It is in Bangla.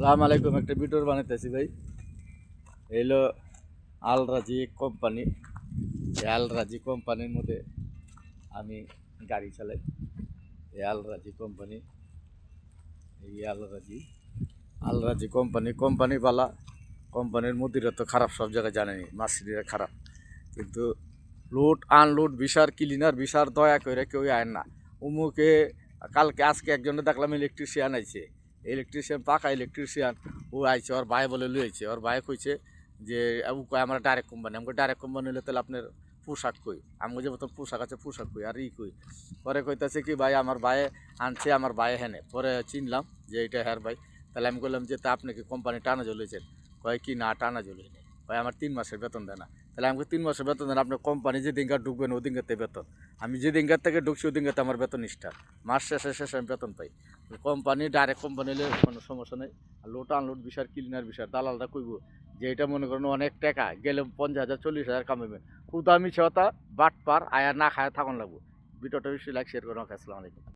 সালাম আলাইকুম। একটা ভিডিও বানাইতেছি ভাই। এইলো আলরাজি কোম্পানি। এই আলরাজি কোম্পানির মধ্যে আমি গাড়ি চালাই। এই আলরাজি কোম্পানি, এই আলরাজি কোম্পানি বালা। কোম্পানির মুদিরা তো খারাপ, সব জায়গায় জানেনি, মার্সিডিরা খারাপ। কিন্তু লোড আনলোড বিশার ক্লিনার বিশার দয়া করে কেউ আয় না। উমুকে আজকে একজনে দেখলাম ইলেকট্রিশিয়ান আইছে। ইলেকট্রিশিয়ান, পাকা ইলেকট্রিশিয়ান। ও আইছে, ওর ভাই বলে লইছে। ওর ভাই কইছে যে ও কয় আমরা ডাইরেক্ট কোম্পানি। আমাকে ডাইরেক্ট কোম্পানি হলে তাহলে আপনার পোশাক কই? আমি যে মতন পোশাক আছে পোশাক কই আর কই? পরে কইতাছে কি ভাই আমার ভাই আনছে, আমার ভাই হেনে। পরে চিনলাম যে এটা হ্যার ভাই। তাহলে আমি বললাম যে তা আপনি কি কোম্পানি টানা জ্বলেছেন? কয় কি না, টানা জ্বলে নেই। ভাই আমার 3 মাসের বেতন দেয় না। তাহলে আমাকে 3 মাসের বেতন দেন, আপনার কোম্পানি যে দিনকার ঢুকবেন ওই দিনকাতে বেতন। আমি যে দিনকার থেকে ঢুকছি ওই দিনকাতে আমার বেতন স্টার্ট। মাস শেষে আমি বেতন পাই। কোম্পানি ডাইরেক্ট কোম্পানি হলে কোনো সমস্যা নেই। আর লোড আনলোড বিষয়, ক্লিনার বিষয়, দালালটা কইব যে এটা মনে করেন অনেক টাকা গেলে 50,000 40,000 কামাবেন। খুদা মিছে কথা বাট পার আয়া না খায় থাকুন লাগবো। ভিডিওটা বেশি লাইক শেয়ার করুন। আসসালামু আলাইকুম।